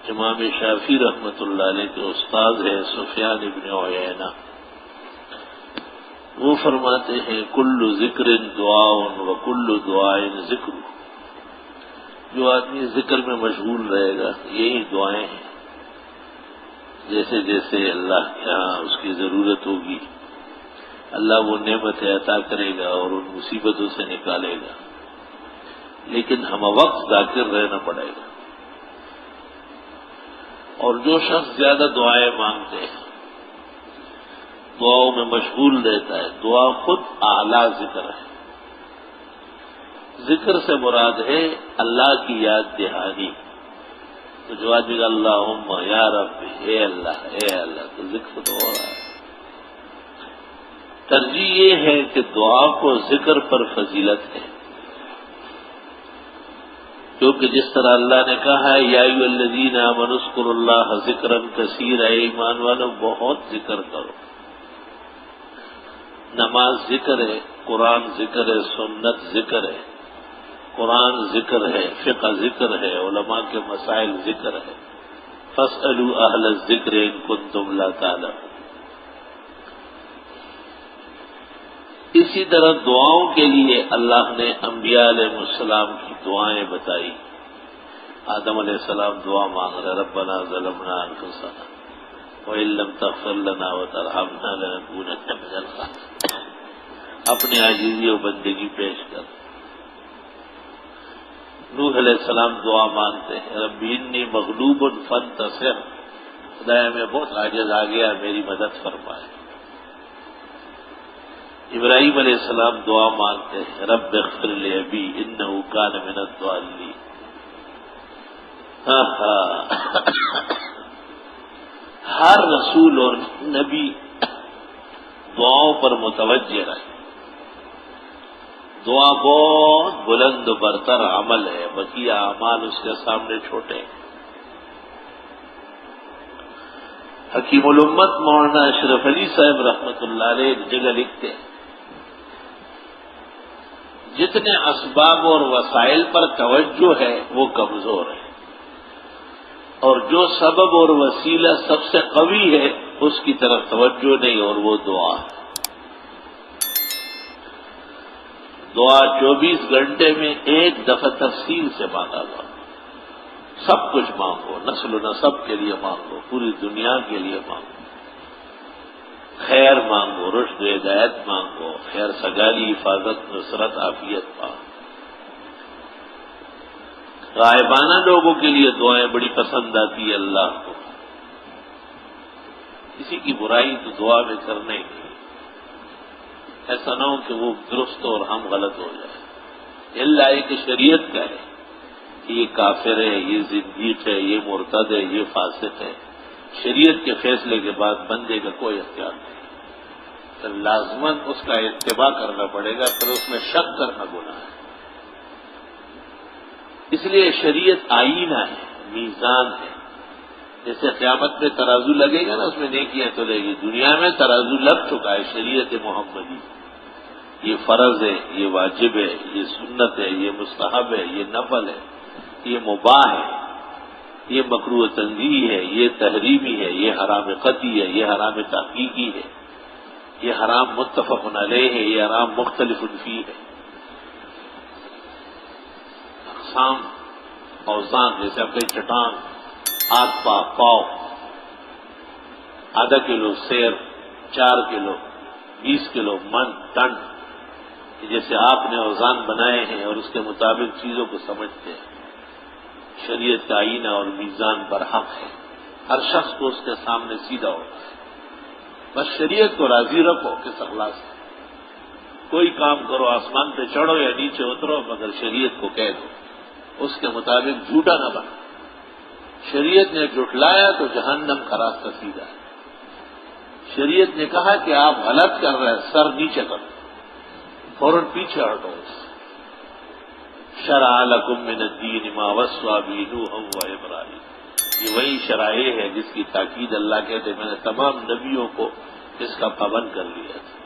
امام شافعی رحمۃ اللہ علیہ کے استاد ہے سفیان ابن عیینہ، وہ فرماتے ہیں کل ذکر دعاء و کل دعاء ذکر، جو آدمی ذکر میں مشغول رہے گا یہی دعائیں ہیں، جیسے جیسے اللہ کے ہاں اس کی ضرورت ہوگی اللہ وہ نعمتیں عطا کرے گا اور ان مصیبتوں سے نکالے گا، لیکن ہم وقت ذاکر رہنا پڑے گا۔ اور جو شخص زیادہ دعائیں مانگتے ہیں، دعاؤں میں مشغول رہتا ہے، دعا خود اعلیٰ ذکر ہے۔ ذکر سے مراد ہے اللہ کی یاد دہانی، تو جو آدمی اللہم یا رب اے اللہ، تو ذکر تو ہو رہا ہے۔ ترجیح یہ ہے کہ دعا کو ذکر پر فضیلت ہے، کیونکہ جس طرح اللہ نے کہا ہے یا ایھا الذین آمنوا اذکروا اللہ ذکرا کثیرا، اے ایمان والو بہت ذکر کرو۔ نماز ذکر ہے، قرآن ذکر ہے، سنت ذکر ہے، قرآن ذکر ہے، فقہ ذکر ہے، علماء کے مسائل ذکر ہے۔ فاسألوا اہل الذکر ان کنتم لا تعلمون۔ اسی طرح دعاؤں کے لیے اللہ نے انبیاء علیہ السلام کی دعائیں بتائی۔ آدم علیہ السلام دعا مانگ رہے ربنا ظلمنا انفسنا وإن لم تغفر لنا وترحمنا لنكونن من الخاسرین، اپنی عاجزی و بندگی پیش کر۔ نوح علیہ السلام دعا مانگتے ہیں رب انی مغلوب فانتصر، خدایا میں بہت عاجز آ گیا میری مدد فرمائے۔ ابراہیم علیہ السلام دعا مانگتے ہیں رب اغفر لأبی انہ کان من الضالین۔ ہر رسول اور نبی دعاؤں پر متوجہ رہے۔ دعا بہت بلند و برتر عمل ہے، بقیہ اعمال اس کے سامنے چھوٹے ہیں۔ حکیم الامت مولانا اشرف علی صاحب رحمۃ اللہ علیہ ایک جگہ لکھتے ہیں جتنے اسباب اور وسائل پر توجہ ہے وہ کمزور ہے، اور جو سبب اور وسیلہ سب سے قوی ہے اس کی طرف توجہ نہیں، اور وہ دعا ہے۔ دعا 24 گھنٹے میں ایک دفعہ تفصیل سے مانگا جاؤ، سب کچھ مانگو، نسل و نسب کے لیے مانگو، پوری دنیا کے لیے مانگو، خیر مانگو، رشد و ہدایت مانگو، خیر سگالی، حفاظت، نصرت، عافیت مانگو۔ غائبانہ لوگوں کے لیے دعائیں بڑی پسند آتی ہے اللہ کو، کسی کی برائی تو دعا میں کرنے کی، ایسا نہ ہو کہ وہ درست اور ہم غلط ہو جائے۔ اللہ ایک شریعت کا ہے کہ یہ کافر ہے، یہ زندیق ہے، یہ مرتد ہے، یہ فاسق ہے، شریعت کے فیصلے کے بعد بندے کا کوئی اختیار نہیں، تو لازماً اس کا اتباع کرنا پڑے گا، پھر اس میں شک کرنا گناہ ہے۔ اس لیے شریعت آئینہ ہے، میزان ہے، جیسے قیامت میں ترازو لگے گا نا اس میں نیکیاں تلے گی، دنیا میں ترازو لگ چکا ہے، شریعت محمدی، یہ فرض ہے، یہ واجب ہے، یہ سنت ہے، یہ مستحب ہے، یہ نفل ہے، یہ مباح ہے، یہ مکروہ تنزیہی ہے، یہ تحریمی ہے، یہ حرام قطعی ہے، یہ حرام تحقیقی ہے، یہ حرام متفق علیہ ہے، یہ حرام مختلف فیہ ہے۔ اقسام اوزان جیسے اپنے چٹان، ہاتھ پاؤ، آدھا کلو سیر، 4 کلو، 20 کلو، من، ٹن، جیسے آپ نے اوزان بنائے ہیں اور اس کے مطابق چیزوں کو سمجھتے ہیں۔ شریعت کا آئینہ اور میزان برحق ہے، ہر شخص کو اس کے سامنے سیدھا ہوتا ہے۔ بس شریعت کو راضی رکھو کس اخلاص سے، کوئی کام کرو، آسمان پہ چڑھو یا نیچے اترو، مگر شریعت کو کہہ دو، اس کے مطابق جھوٹا نہ بنا۔ شریعت نے جھٹلایا تو جہنم کا راستہ سیدھا ہے۔ شریعت نے کہا کہ آپ غلط کر رہے ہیں، سر نیچے کرو، فوراً پیچھے ہٹو۔ شرع لکم من الدین ما وصی بہ نوحا وابراہیم، یہ وہی شرائع ہے جس کی تاکید اللہ کہتے میں نے تمام نبیوں کو اس کا پابند کر لیا تھا۔